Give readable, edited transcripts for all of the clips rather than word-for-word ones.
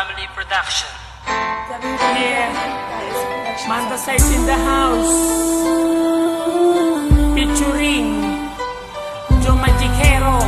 Family Production. Yeah, Manda Size in the house, featuring Joe Magicero.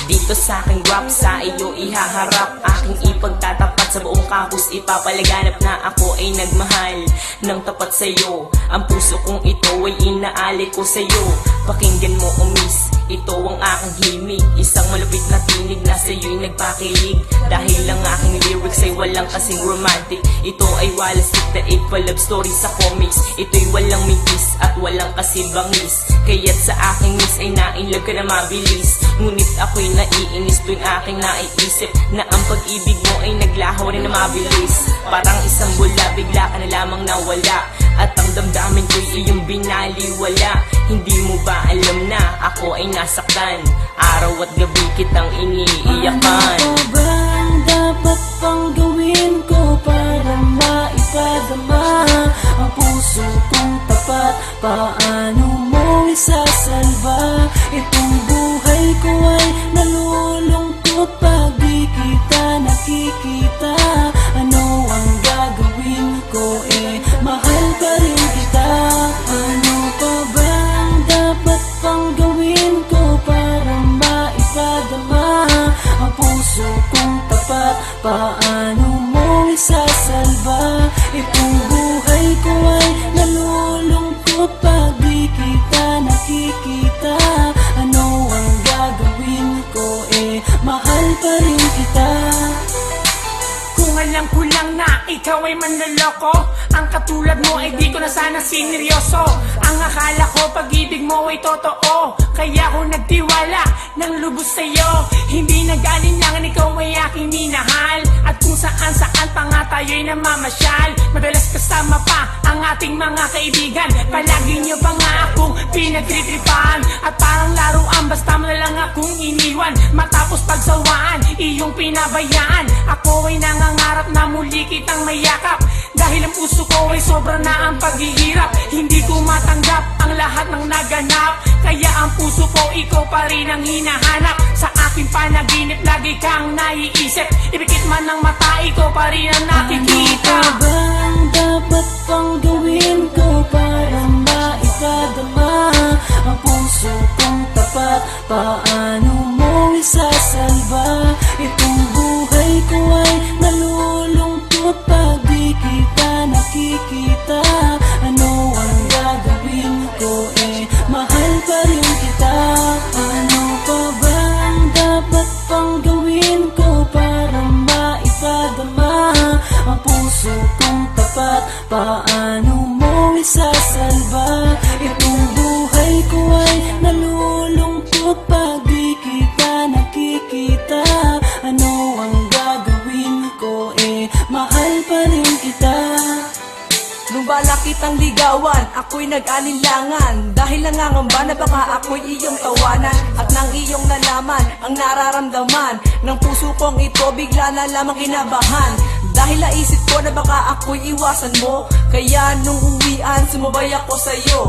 Dito sa aking rap, sa iyo ihaharap, aking ipagtatapat sa buong campus. Ipapalaganap na ako ay nagmahal ng tapat sa'yo. Ang puso kong ito ay inaali ko sa'yo. Pakinggan mo, miss, ito ang aking himig. Isang malupit na tinig na sa'yo'y nagpakilig. Dahil ang aking lyrics ay walang kasing romantic. Ito ay walang siktaig pa love story sa comics. Ito'y walang mintis at walang kasibangis. Kaya't sa aking miss ay nainlove ka na mabilis. Ngunit ako'y naiinis tuwing aking naiisip na ang pag-ibig mo ay naglaho rin na mabilis. Parang isang bula, bigla ka na lamang nawala. At ang damdamin ko'y iyong binaliwala. Hindi mo ba alam na ako ay nasaktan? Araw at gabi kitang iniiyakan. Ano pa ba ang dapat pang gawin ko para maipadama ang puso kong tapat? Paano mo isasalba? Itong buhay ko ay nalulungkot pag di kita nakikita. Ano ang gagawin ko? Mahal pa rin kita. Ano pa ba ang dapat pang gawin ko para maipadama ang puso kong tapat? Paano mo isasalba? Itong buhay ko ay nalulungkot pag di kita nakikita. Ano ang gagawin ko? Mahal pa rin kita. Kung alam ko lang na ikaw ay manloloko, ang katulad mo ay di ko na sana sineryoso. Ang akala ko pag-ibig mo ay totoo, kaya ako nagtiwala ng lubos sa'yo. Hindi nag-alinlangan, ikaw ay aking minahal. At kung saan-saan pa nga tayo'y namamasyal. Madalas kasama pa ang ating mga kaibigan. Palagi niyo pa nga akong pinagtritripan. At parang laruan, basta mo na lang akong iniwan. Matapos pagsawaan, iyong pinabayaan. Ako ay nangangarap na muli kitang mayakap. Dahil ang puso ko ay sobra na ang paghihirap. Hindi ko matanggap ang lahat ng naganap. Kaya ang puso ko, ikaw pa rin ang hinahanap. Sa aking panaginip, lagi kang naiisip. Ipikit man ng mata, ikaw pa rin ang nakikita. Ano pa ba ang dapat pang gawin ko para maipadama ang puso kong tapat? Paano mo isasalba? Itong buhay ko ay nalulungkot pag di kita nakikita. Ano ang gagawin ko? Mahal pa rin kita. Ano pa ba ang dapat pang gawin ko para maipadama ang puso kong tapat? Paano mo isasalba? Itong buhay ko ay nalulungkot pag di kita nakikita. Ano ang gagawin ko? Mahal pa rin kita. Nung bala kitang ligawan, ako'y nag-alinlangan. Dahil nangangamba na baka ako'y iyong tawanan. At nang iyong nalaman ang nararamdaman ng puso kong ito, bigla na lamang kinabahan. Dahil naisip ko na baka ako'y iwasan mo, kaya nung uwian, sumabay ako sa'yo.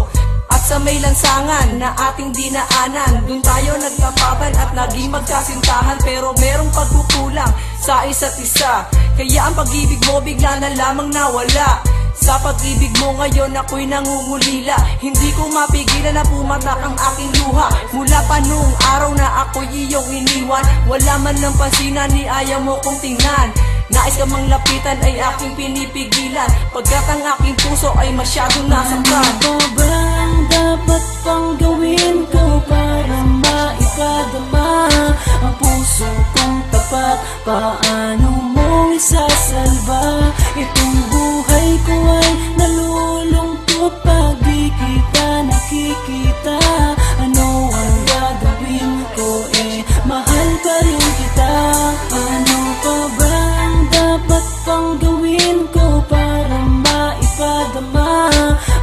At sa may lansangan na ating dinaanan, dun tayo nagtapapan at naging magkasintahan. Pero merong pagkukulang sa isa't isa, kaya ang pag-ibig mo bigla na lamang nawala. Sa pag-ibig mo ngayon ako'y nangungulila. Hindi ko mapigilan na pumatak ang aking luha. Mula pa noong araw na ako'y iyong iniwan, wala man lang pansinan ni ayaw mo kong tingnan. Nais ka mang lapitan ay aking pinipigilan, pagkat ang aking puso ay masyadong nasaktan. Ano pa ba ang dapat pang gawin ko para maipadama ang puso kong tapat? Paano mo isasalba? Itong buhay ko ay nalulungkot pag di kita nakikita. Ano ang gagawin ko? Mahal pa rin kita. Ano pa ba ang dapat pang gawin ko para maipadama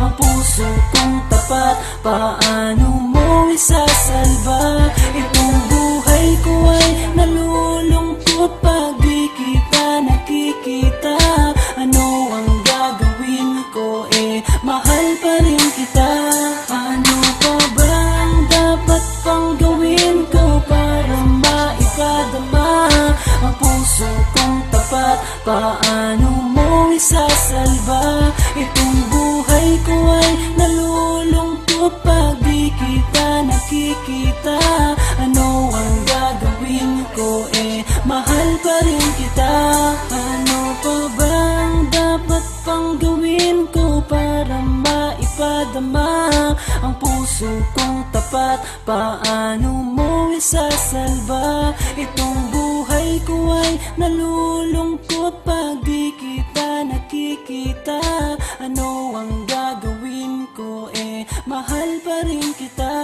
ang puso kong tapat? Paano mo isasalba? Itong buhay ko ay nalulungkot pag di kita nakikita. Ano ang gagawin ko? Mahal pa rin kita. Ano pa ba ang dapat pang gawin ko para isasalba. Itong buhay ko ay nalulungkot pag di kita nakikita. Ano ang gagawin ko, mahal pa rin kita. Ano pa bang dapat pang gawin ko para maipadama ang puso kong tapat? Paano mo isasalba? Itong buhay ko ay nalulungkot pag di kita nakikita. Ano ang gagawin ko, mahal pa rin kita.